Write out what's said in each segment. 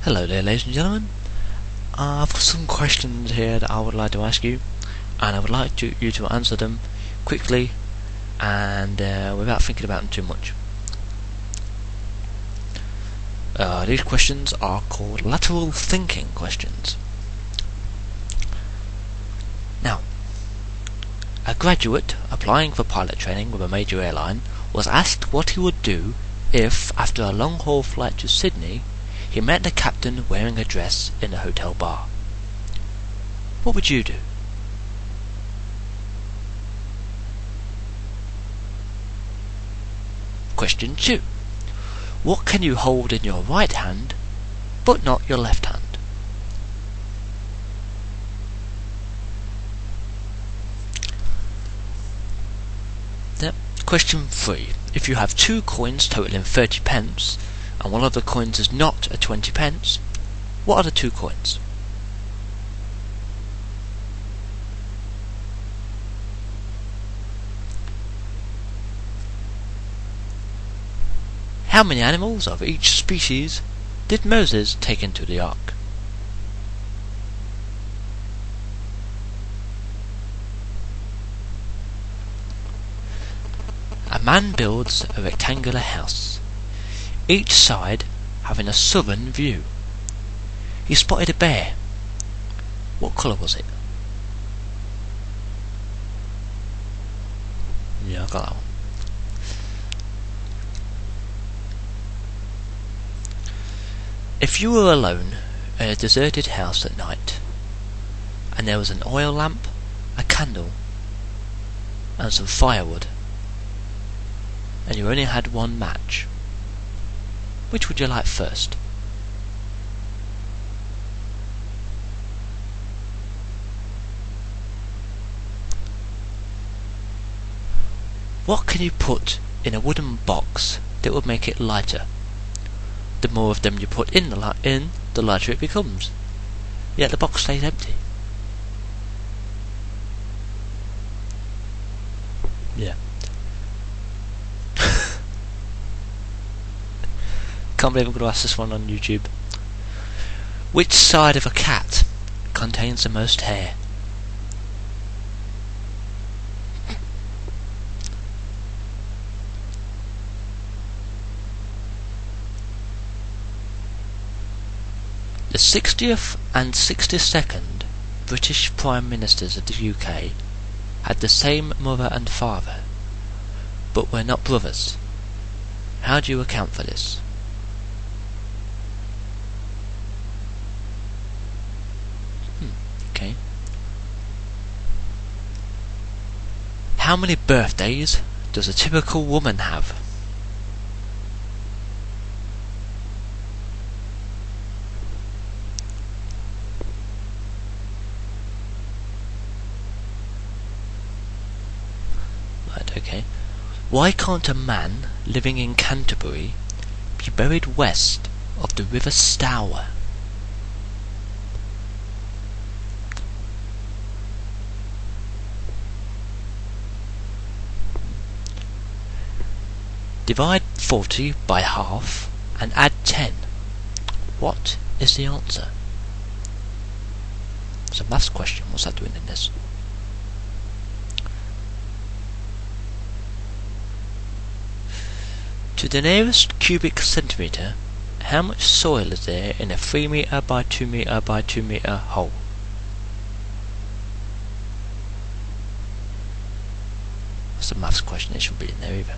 Hello there, ladies and gentlemen. I've got some questions here that I would like to ask you, and I would like you to answer them quickly and without thinking about them too much. These questions are called lateral thinking questions. Now, a graduate applying for pilot training with a major airline was asked what he would do if, after a long-haul flight to Sydney, he met the captain wearing a dress in a hotel bar. What would you do? Question 2. What can you hold in your right hand, but not your left hand? Question 3. If you have 2 coins totaling 30 pence, and one of the coins is not a 20 pence, what are the 2 coins? How many animals of each species did Moses take into the ark? A man builds a rectangular house, each side having a southern view. He spotted a bear. What colour was it? Yeah, I got that one. If you were alone in a deserted house at night, and there was an oil lamp, a candle, and some firewood, and you only had one match, which would you light first? What can you put in a wooden box that would make it lighter? The more of them you put in, the lighter it becomes. Yet the box stays empty. Yeah. Can't believe I'm going to ask this one on YouTube. Which side of a cat contains the most hair? The 60th and 62nd British Prime Ministers of the UK had the same mother and father, but were not brothers. How do you account for this? Okay. How many birthdays does a typical woman have? Okay. Why can't a man living in Canterbury be buried west of the River Stour? Divide 40 by half and add 10. What is the answer? It's a maths question. What's that doing in this? To the nearest cubic centimetre, how much soil is there in a 3 metre by 2 metre by 2 metre hole? That's a maths question, it shouldn't be in there either.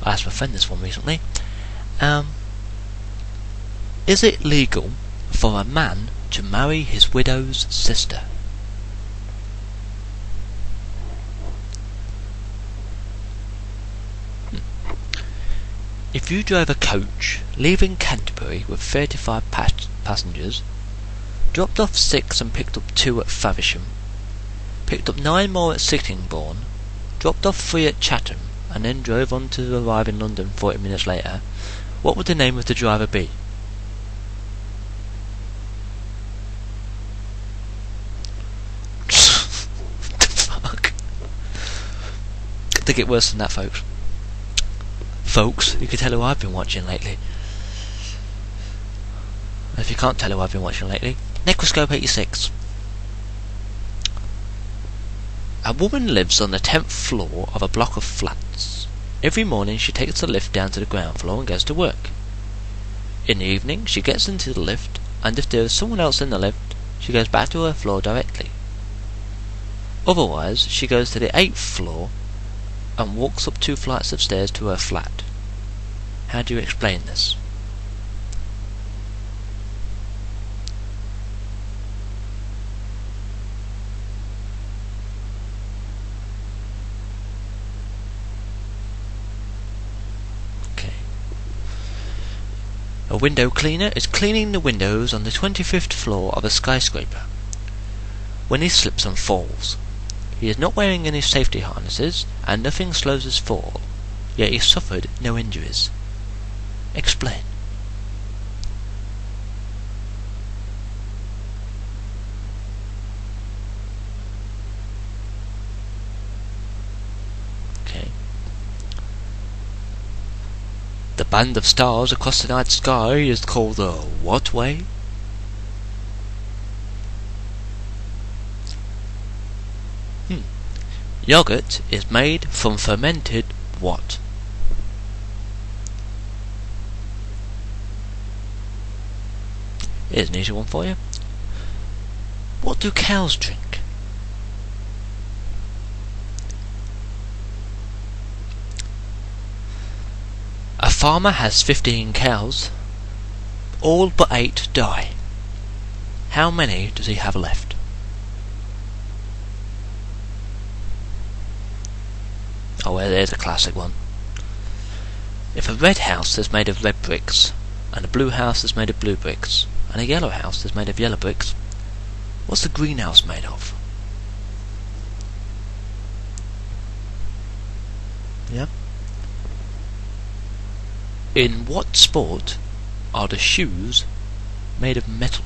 I asked my friend this one recently. Is it legal for a man to marry his widow's sister? If you drove a coach leaving Canterbury with 35 passengers, dropped off 6 and picked up 2 at Faversham, picked up 9 more at Sittingbourne, dropped off 3 at Chatham, and then drove on to arrive in London 40 minutes later, what would the name of the driver be? What the fuck? Could they get worse than that, folks? Folks, you can tell who I've been watching lately. If you can't tell who I've been watching lately, Necroscope 86. A woman lives on the 10th floor of a block of flats. Every morning she takes the lift down to the ground floor and goes to work. In the evening she gets into the lift, and if there is someone else in the lift, she goes back to her floor directly. Otherwise, she goes to the 8th floor and walks up 2 flights of stairs to her flat. How do you explain this? A window cleaner is cleaning the windows on the 25th floor of a skyscraper when he slips and falls. He is not wearing any safety harnesses and nothing slows his fall, yet he suffered no injuries. Explain. The band of stars across the night sky is called the what way? Yogurt is made from fermented what? Here's an easy one for you. What do cows drink? A farmer has 15 cows. All but 8 die. How many does he have left? Oh, well, there's a classic one. If a red house is made of red bricks, and a blue house is made of blue bricks, and a yellow house is made of yellow bricks, what's the greenhouse made of? Yeah? In what sport are the shoes made of metal?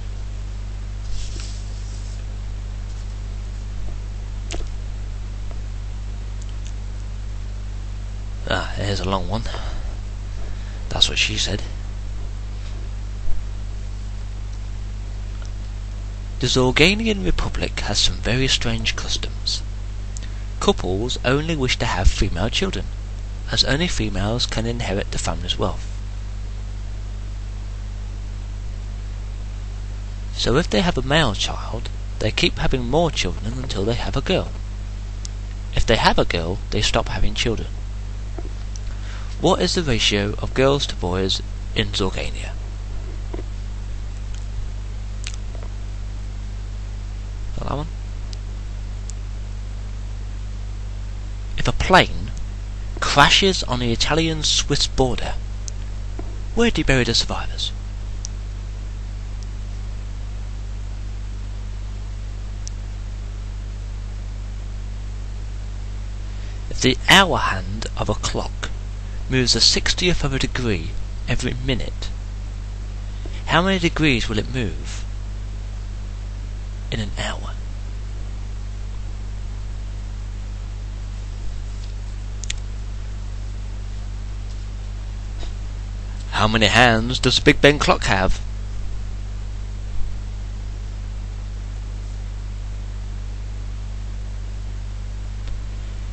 Ah, here's a long one. That's what she said. The Zorganian Republic has some very strange customs. Couples only wish to have female children, as only females can inherit the family's wealth. So if they have a male child, they keep having more children until they have a girl. If they have a girl, they stop having children. What is the ratio of girls to boys in Zorgania? That one? If a plane crashes on the Italian-Swiss border, where do you bury the survivors? If the hour hand of a clock moves a 60th of a degree every minute, how many degrees will it move in an hour? How many hands does the Big Ben clock have?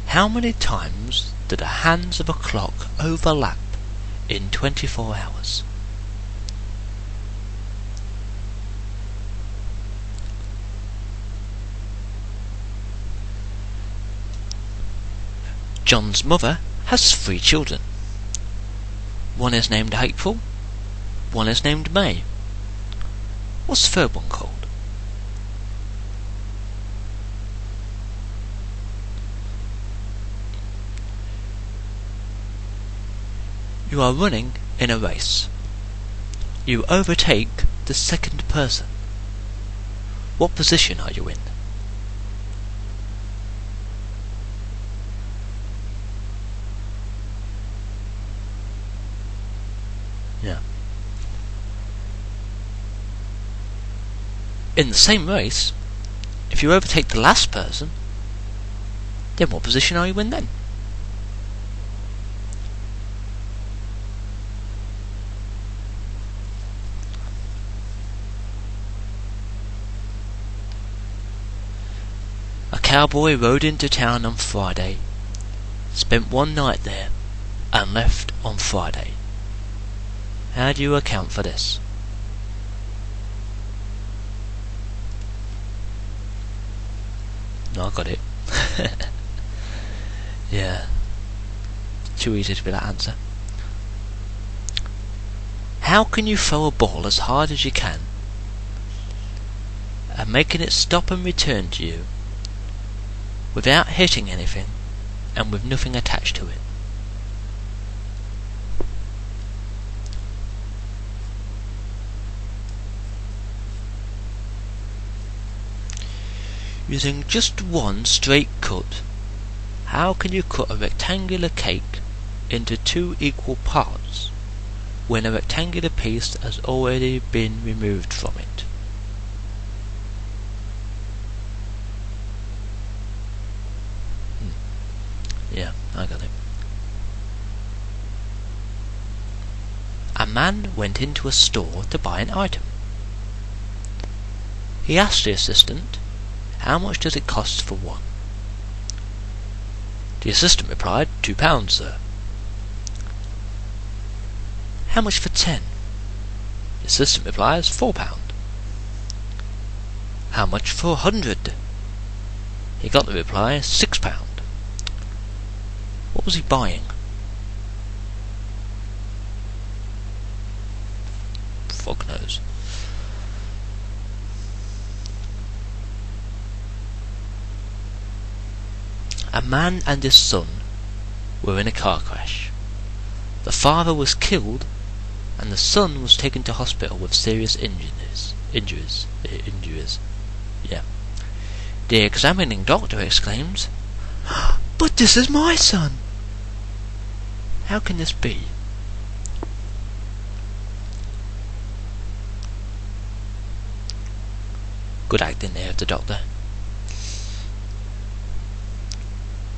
How many times do the hands of a clock overlap in 24 hours? John's mother has 3 children. One is named April, one is named May. What's the third one called? You are running in a race. You overtake the second person. What position are you in? Yeah. In the same race, if you overtake the last person, then what position are you in then? cowboy rode into town on Friday, spent one night there, and left on Friday. How do you account for this? No, I got it. Yeah. Too easy to be that answer. How can you throw a ball as hard as you can and making it stop and return to you without hitting anything and with nothing attached to it? Using just one straight cut, how can you cut a rectangular cake into two equal parts when a rectangular piece has already been removed from it? Yeah, I got it. A man went into a store to buy an item. He asked the assistant, "How much does it cost for one?" The assistant replied, £2, sir." "How much for 10? The assistant replies, £4. "How much for 100? He got the reply, £6. What was he buying? Fog knows. A man and his son were in a car crash. The father was killed and the son was taken to hospital with serious injuries. Yeah. The examining doctor exclaims, "But this is my son! How can this be?" Good acting there of the doctor.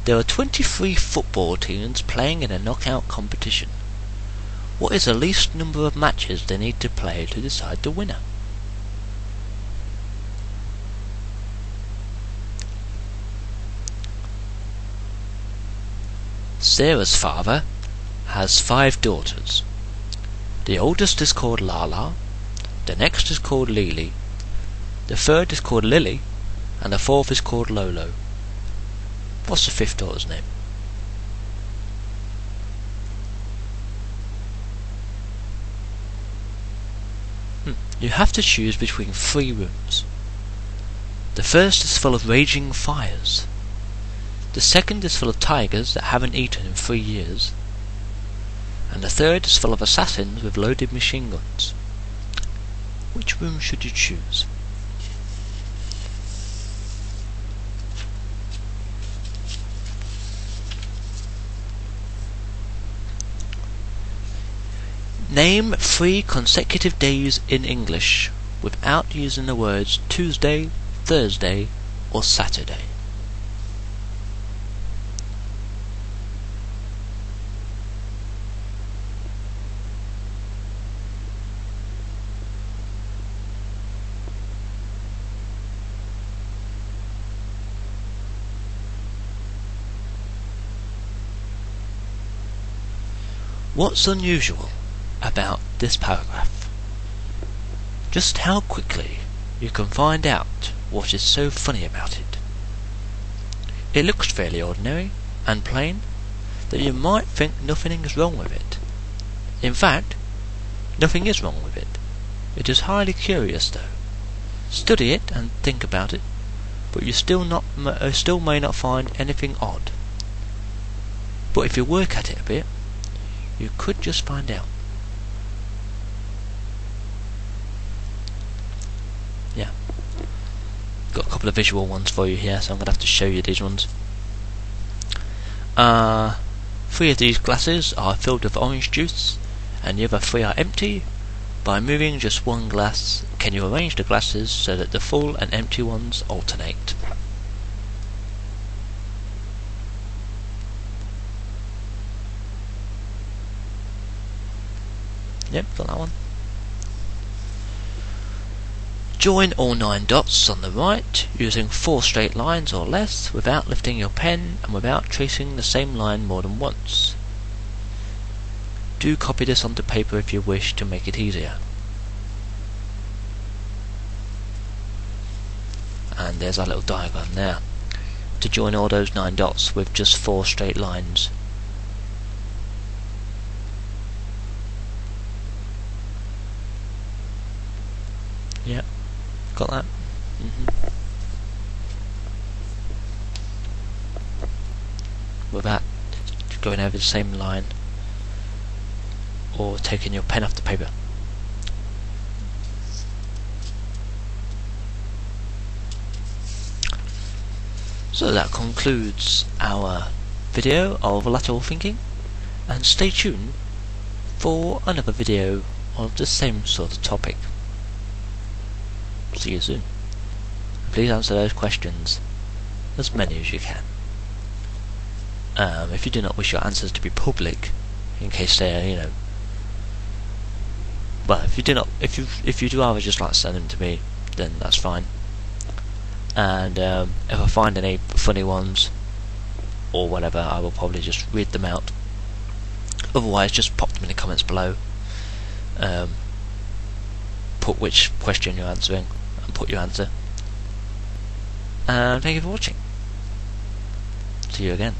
There are 23 football teams playing in a knockout competition. What is the least number of matches they need to play to decide the winner? Sarah's father has 5 daughters. The oldest is called Lala, the next is called Lily, the third is called Lily, and the fourth is called Lolo. What's the 5th daughter's name? You have to choose between 3 rooms. The first is full of raging fires. The second is full of tigers that haven't eaten in 3 years. And the third is full of assassins with loaded machine guns. Which room should you choose? Name 3 consecutive days in English without using the words Tuesday, Thursday, or Saturday. What's unusual about this paragraph? Just how quickly you can find out what is so funny about it. It looks fairly ordinary and plain that you might think nothing is wrong with it. In fact, nothing is wrong with it. It is highly curious though. Study it and think about it, but you still may not find anything odd. But if you work at it a bit, you could just find out. Yeah. Got a couple of visual ones for you here, so I'm going to have to show you these ones. 3 of these glasses are filled with orange juice, and the other 3 are empty. By moving just one glass, can you arrange the glasses so that the full and empty ones alternate? Yep, got that one. Join all 9 dots on the right using 4 straight lines or less without lifting your pen and without tracing the same line more than once. Do copy this onto paper if you wish to make it easier. And there's our little diagram there, to join all those 9 dots with just 4 straight lines. Yeah, got that? Without going over the same line or taking your pen off the paper. So that concludes our video of lateral thinking, and stay tuned for another video of the same sort of topic. See you soon. Please answer those questions, as many as you can. If you do not wish your answers to be public, in case they're, well, if you do rather just like to send them to me, then that's fine. And if I find any funny ones or whatever, I will probably just read them out. Otherwise, just pop them in the comments below. Put which question you're answering and put your answer. And thank you for watching. See you again.